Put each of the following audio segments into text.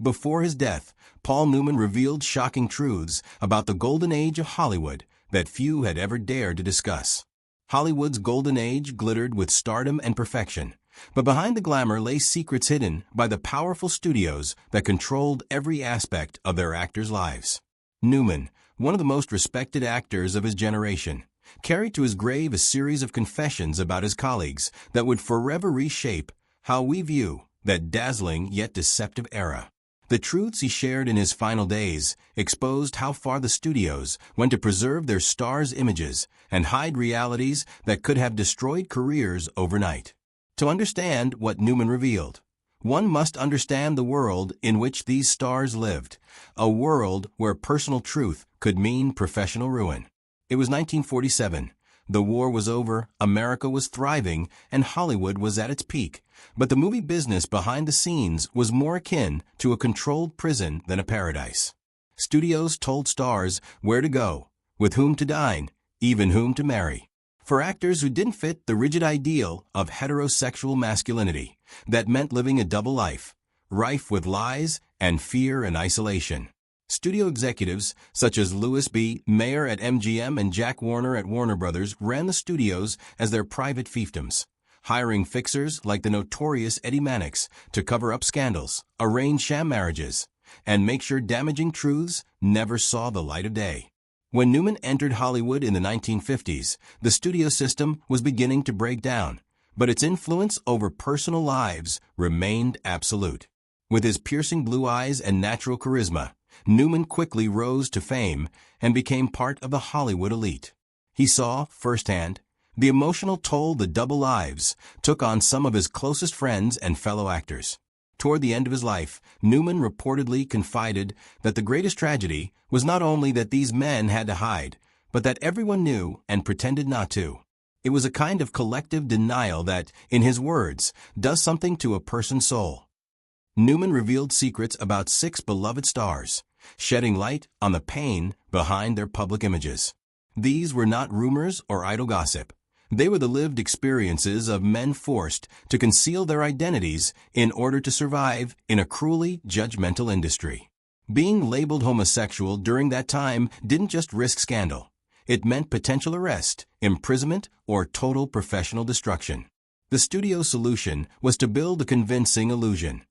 Before his death, Paul Newman revealed shocking truths about the golden age of Hollywood that few had ever dared to discuss. Hollywood's golden age glittered with stardom and perfection, but behind the glamour lay secrets hidden by the powerful studios that controlled every aspect of their actors' lives. Newman, one of the most respected actors of his generation, carried to his grave a series of confessions about his colleagues that would forever reshape how we view that dazzling yet deceptive era. The truths he shared in his final days exposed how far the studios went to preserve their stars' images and hide realities that could have destroyed careers overnight. To understand what Newman revealed, one must understand the world in which these stars lived, a world where personal truth could mean professional ruin. It was 1947. The war was over, America was thriving, and Hollywood was at its peak. But the movie business behind the scenes was more akin to a controlled prison than a paradise. Studios told stars where to go, with whom to dine, even whom to marry. For actors who didn't fit the rigid ideal of heterosexual masculinity, that meant living a double life, rife with lies and fear and isolation. Studio executives such as Louis B. Mayer at MGM and Jack Warner at Warner Brothers ran the studios as their private fiefdoms, hiring fixers like the notorious Eddie Mannix to cover up scandals, arrange sham marriages, and make sure damaging truths never saw the light of day. When Newman entered Hollywood in the 1950s, the studio system was beginning to break down, but its influence over personal lives remained absolute. With his piercing blue eyes and natural charisma, Newman quickly rose to fame and became part of the Hollywood elite. He saw, firsthand, the emotional toll the double lives took on some of his closest friends and fellow actors. Toward the end of his life, Newman reportedly confided that the greatest tragedy was not only that these men had to hide, but that everyone knew and pretended not to. It was a kind of collective denial that, in his words, does something to a person's soul. Newman revealed secrets about 6 beloved stars, shedding light on the pain behind their public images. These were not rumors or idle gossip. They were the lived experiences of men forced to conceal their identities in order to survive in a cruelly judgmental industry. Being labeled homosexual during that time didn't just risk scandal. It meant potential arrest, imprisonment, or total professional destruction. The studio solution was to build a convincing illusion.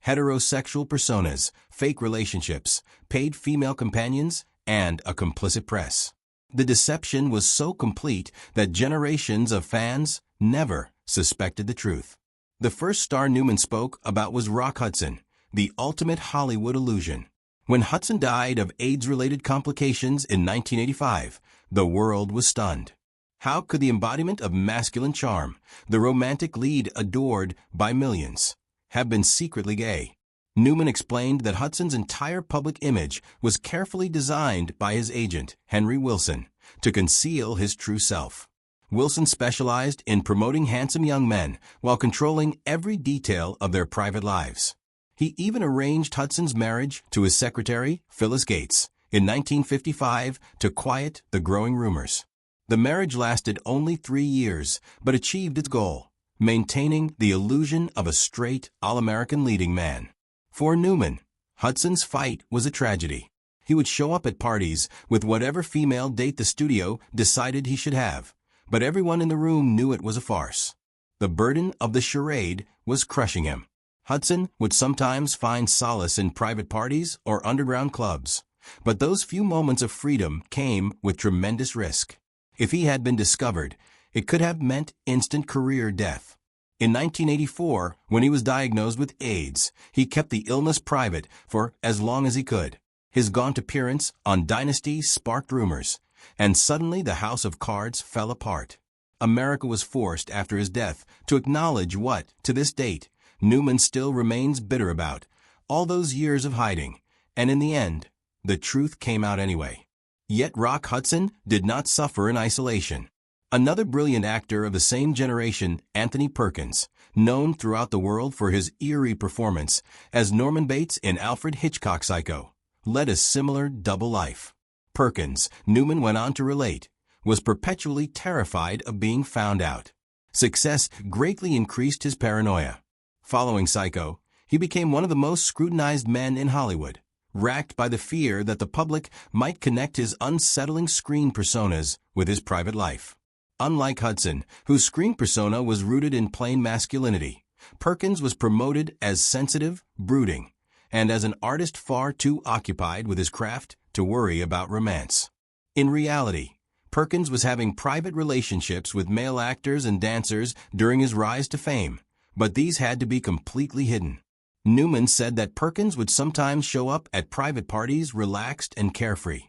Heterosexual personas, fake relationships, paid female companions, and a complicit press. The deception was so complete that generations of fans never suspected the truth. The first star Newman spoke about was Rock Hudson, the ultimate Hollywood illusion. When Hudson died of AIDS-related complications in 1985, the world was stunned. How could the embodiment of masculine charm, the romantic lead adored by millions, have been secretly gay? Newman explained that Hudson's entire public image was carefully designed by his agent, Henry Wilson, to conceal his true self. Wilson specialized in promoting handsome young men while controlling every detail of their private lives. He even arranged Hudson's marriage to his secretary, Phyllis Gates, in 1955 to quiet the growing rumors. The marriage lasted only 3 years, but achieved its goal, maintaining the illusion of a straight, all-American leading man. For Newman, Hudson's fight was a tragedy. He would show up at parties with whatever female date the studio decided he should have, but everyone in the room knew it was a farce. The burden of the charade was crushing him. Hudson would sometimes find solace in private parties or underground clubs, but those few moments of freedom came with tremendous risk. If he had been discovered, it could have meant instant career death. In 1984, when he was diagnosed with AIDS, he kept the illness private for as long as he could. His gaunt appearance on Dynasty sparked rumors, and suddenly the house of cards fell apart. America was forced after his death to acknowledge what, to this date, Newman still remains bitter about, all those years of hiding, and in the end, the truth came out anyway. Yet Rock Hudson did not suffer in isolation. Another brilliant actor of the same generation, Anthony Perkins, known throughout the world for his eerie performance as Norman Bates in Alfred Hitchcock's Psycho, led a similar double life. Perkins, Newman went on to relate, was perpetually terrified of being found out. Success greatly increased his paranoia. Following Psycho, He became one of the most scrutinized men in Hollywood, racked by the fear that the public might connect his unsettling screen personas with his private life. Unlike Hudson, whose screen persona was rooted in plain masculinity, Perkins was promoted as sensitive, brooding, and as an artist far too occupied with his craft to worry about romance. In reality, Perkins was having private relationships with male actors and dancers during his rise to fame, but these had to be completely hidden. Newman said that Perkins would sometimes show up at private parties relaxed and carefree,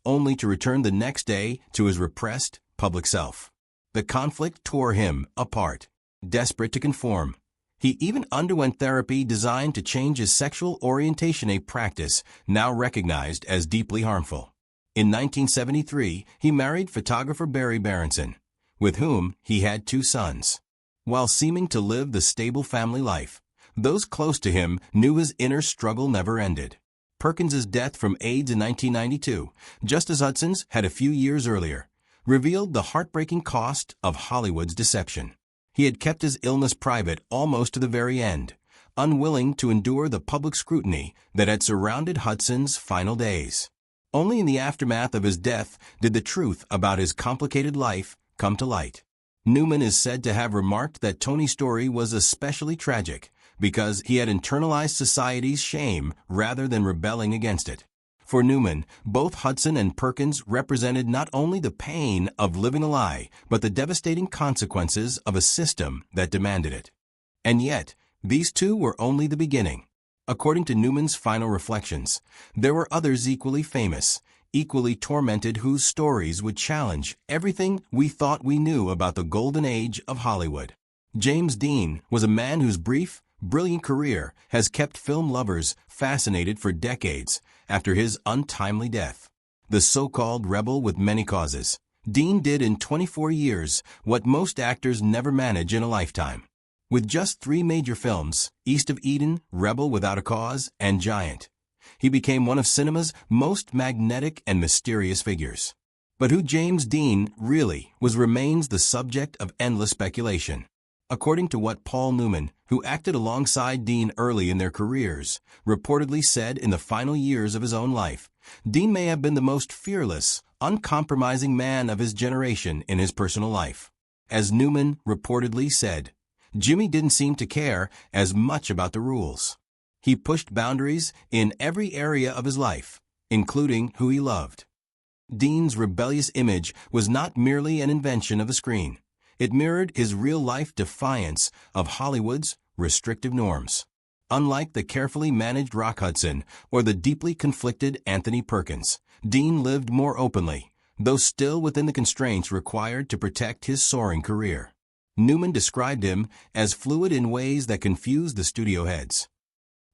only to return the next day to his repressed, public self. The conflict tore him apart. Desperate to conform, he even underwent therapy designed to change his sexual orientation, a practice now recognized as deeply harmful. In 1973, he married photographer Barry Berenson, with whom he had 2 sons. While seeming to live the stable family life, those close to him knew his inner struggle never ended. Perkins's death from AIDS in 1992, just as Hudson's had a few years earlier, revealed the heartbreaking cost of Hollywood's deception. He had kept his illness private almost to the very end, unwilling to endure the public scrutiny that had surrounded Hudson's final days. Only in the aftermath of his death did the truth about his complicated life come to light. Newman is said to have remarked that Tony's story was especially tragic because he had internalized society's shame rather than rebelling against it. For Newman, both Hudson and Perkins represented not only the pain of living a lie, but the devastating consequences of a system that demanded it. And yet, these two were only the beginning. According to Newman's final reflections, there were others equally famous, equally tormented, whose stories would challenge everything we thought we knew about the golden age of Hollywood. James Dean was a man whose brief, brilliant career has kept film lovers fascinated for decades after his untimely death. The so-called rebel with many causes, Dean did in 24 years what most actors never manage in a lifetime. With just 3 major films, East of Eden, Rebel Without a Cause, and Giant, he became one of cinema's most magnetic and mysterious figures. But who James Dean really was remains the subject of endless speculation. According to what Paul Newman, who acted alongside Dean early in their careers, reportedly said in the final years of his own life, Dean may have been the most fearless, uncompromising man of his generation in his personal life. As Newman reportedly said, Jimmy didn't seem to care as much about the rules. He pushed boundaries in every area of his life, including who he loved. Dean's rebellious image was not merely an invention of the screen. It mirrored his real-life defiance of Hollywood's restrictive norms. Unlike the carefully managed Rock Hudson or the deeply conflicted Anthony Perkins, Dean lived more openly, though still within the constraints required to protect his soaring career. Newman described him as fluid in ways that confused the studio heads.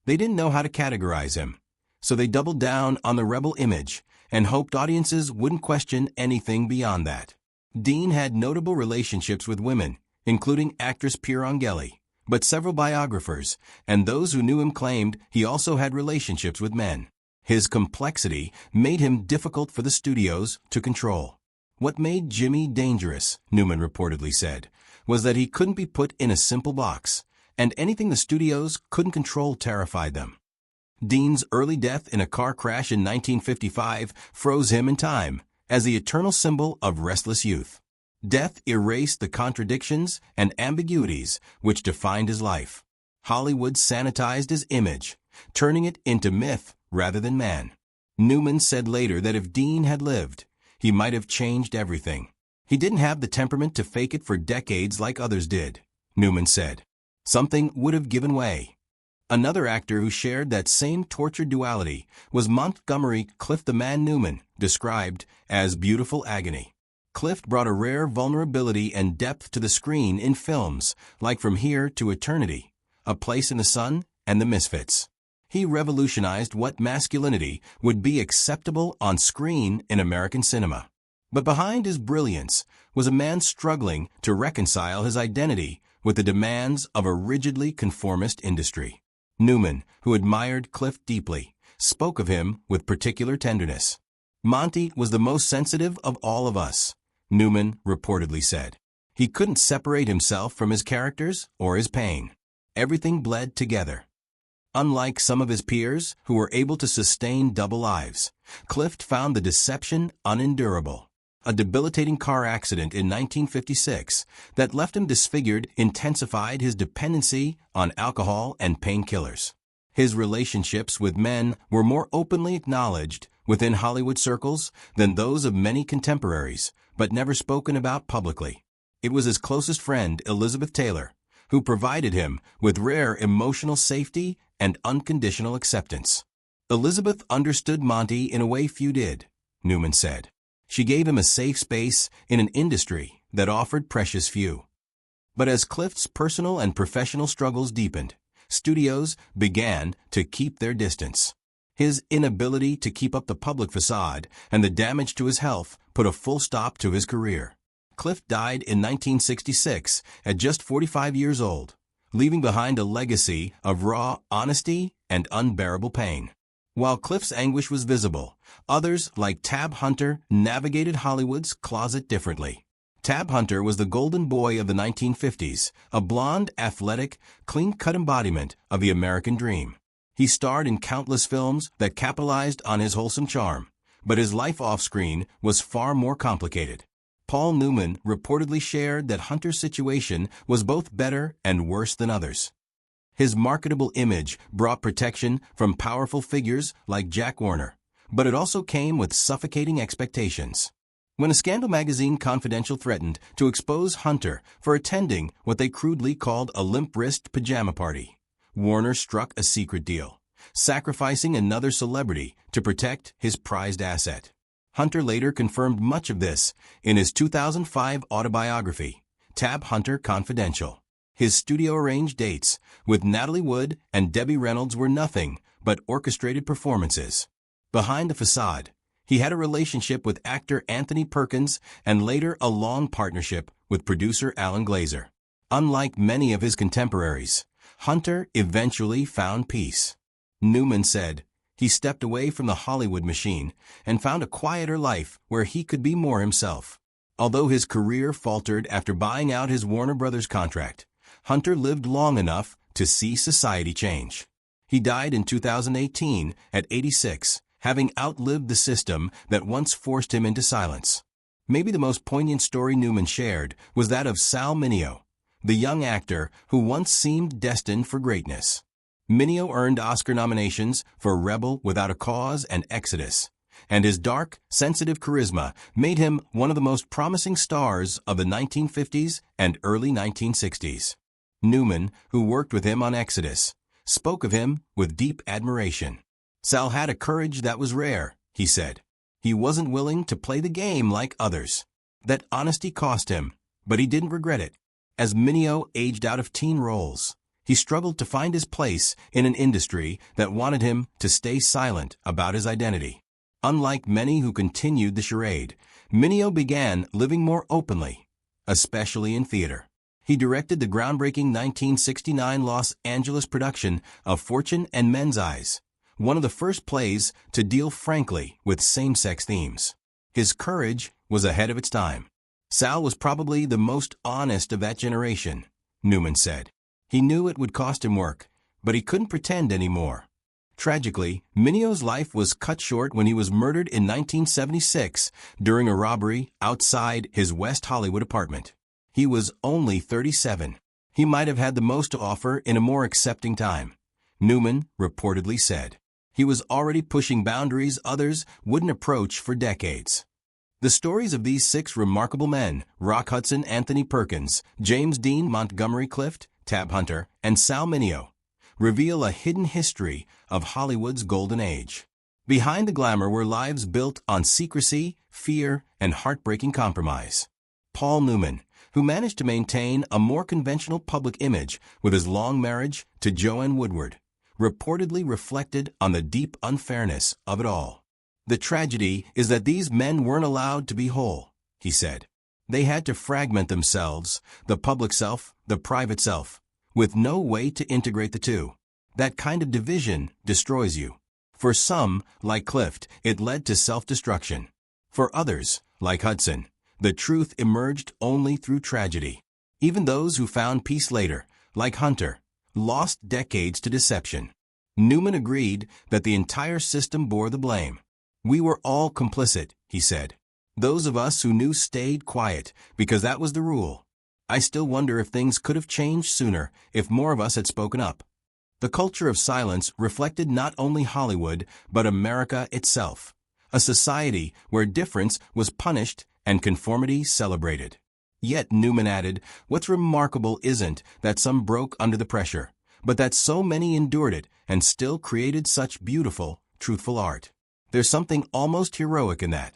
They didn't know how to categorize him, so they doubled down on the rebel image and hoped audiences wouldn't question anything beyond that. Dean had notable relationships with women, including actress Piera Angeli, but several biographers and those who knew him claimed he also had relationships with men. His complexity made him difficult for the studios to control. What made Jimmy dangerous, Newman reportedly said, was that he couldn't be put in a simple box, and anything the studios couldn't control terrified them. Dean's early death in a car crash in 1955 froze him in time, as the eternal symbol of restless youth. Death erased the contradictions and ambiguities which defined his life. Hollywood sanitized his image, turning it into myth rather than man. Newman said later that if Dean had lived, he might have changed everything. He didn't have the temperament to fake it for decades like others did, Newman said. Something would have given way. Another actor who shared that same tortured duality was Montgomery Clift, the man Newman described as beautiful agony. Clift brought a rare vulnerability and depth to the screen in films like From Here to Eternity, A Place in the Sun, and The Misfits. He revolutionized what masculinity would be acceptable on screen in American cinema. But behind his brilliance was a man struggling to reconcile his identity with the demands of a rigidly conformist industry. Newman, who admired Clift deeply, spoke of him with particular tenderness. Monty was the most sensitive of all of us, Newman reportedly said. He couldn't separate himself from his characters or his pain. Everything bled together. Unlike some of his peers who were able to sustain double lives, Clift found the deception unendurable. A debilitating car accident in 1956 that left him disfigured intensified his dependency on alcohol and painkillers. His relationships with men were more openly acknowledged within Hollywood circles than those of many contemporaries, but never spoken about publicly. It was his closest friend, Elizabeth Taylor, who provided him with rare emotional safety and unconditional acceptance. Elizabeth understood Monty in a way few did, Newman said. She gave him a safe space in an industry that offered precious few. But as Clift's personal and professional struggles deepened, studios began to keep their distance. His inability to keep up the public facade and the damage to his health put a full stop to his career. Clift died in 1966 at just 45 years old, leaving behind a legacy of raw honesty and unbearable pain. While Clift's anguish was visible, others, like Tab Hunter, navigated Hollywood's closet differently. Tab Hunter was the golden boy of the 1950s, a blonde, athletic, clean-cut embodiment of the American dream. He starred in countless films that capitalized on his wholesome charm, but his life off-screen was far more complicated. Paul Newman reportedly shared that Hunter's situation was both better and worse than others. His marketable image brought protection from powerful figures like Jack Warner, but it also came with suffocating expectations. When a Scandal magazine Confidential threatened to expose Hunter for attending what they crudely called a limp-wrist pajama party, Warner struck a secret deal, sacrificing another celebrity to protect his prized asset. Hunter later confirmed much of this in his 2005 autobiography, Tab Hunter Confidential. His studio-arranged dates with Natalie Wood and Debbie Reynolds were nothing but orchestrated performances. Behind the facade, he had a relationship with actor Anthony Perkins and later a long partnership with producer Alan Glazer. Unlike many of his contemporaries, Hunter eventually found peace. Newman said, he stepped away from the Hollywood machine and found a quieter life where he could be more himself. Although his career faltered after buying out his Warner Brothers contract, Hunter lived long enough to see society change. He died in 2018 at 86, having outlived the system that once forced him into silence. Maybe the most poignant story Newman shared was that of Sal Mineo, the young actor who once seemed destined for greatness. Mineo earned Oscar nominations for Rebel Without a Cause and Exodus, and his dark, sensitive charisma made him one of the most promising stars of the 1950s and early 1960s. Newman, who worked with him on Exodus, spoke of him with deep admiration. Sal had a courage that was rare, he said. He wasn't willing to play the game like others. That honesty cost him, but he didn't regret it. As Mineo aged out of teen roles, he struggled to find his place in an industry that wanted him to stay silent about his identity. Unlike many who continued the charade, Mineo began living more openly, especially in theater. He directed the groundbreaking 1969 Los Angeles production of Fortune and Men's Eyes, one of the first plays to deal frankly with same-sex themes. His courage was ahead of its time. Sal was probably the most honest of that generation, Newman said. He knew it would cost him work, but he couldn't pretend anymore. Tragically, Mineo's life was cut short when he was murdered in 1976 during a robbery outside his West Hollywood apartment. He was only 37. He might have had the most to offer in a more accepting time, Newman reportedly said. He was already pushing boundaries others wouldn't approach for decades. The stories of these 6 remarkable men, Rock Hudson, Anthony Perkins, James Dean Montgomery Clift, Tab Hunter, and Sal Mineo, reveal a hidden history of Hollywood's golden age. Behind the glamour were lives built on secrecy, fear, and heartbreaking compromise. Paul Newman, who managed to maintain a more conventional public image with his long marriage to Joanne Woodward, reportedly reflected on the deep unfairness of it all. The tragedy is that these men weren't allowed to be whole, he said. They had to fragment themselves, the public self, the private self, with no way to integrate the two. That kind of division destroys you. For some, like Clift, it led to self-destruction. For others, like Hudson, the truth emerged only through tragedy. Even those who found peace later, like Hunter, lost decades to deception. Newman agreed that the entire system bore the blame. We were all complicit, he said. Those of us who knew stayed quiet, because that was the rule. I still wonder if things could have changed sooner, if more of us had spoken up. The culture of silence reflected not only Hollywood, but America itself. A society where difference was punished and conformity celebrated. Yet, Newman added, what's remarkable isn't that some broke under the pressure, but that so many endured it and still created such beautiful, truthful art. There's something almost heroic in that.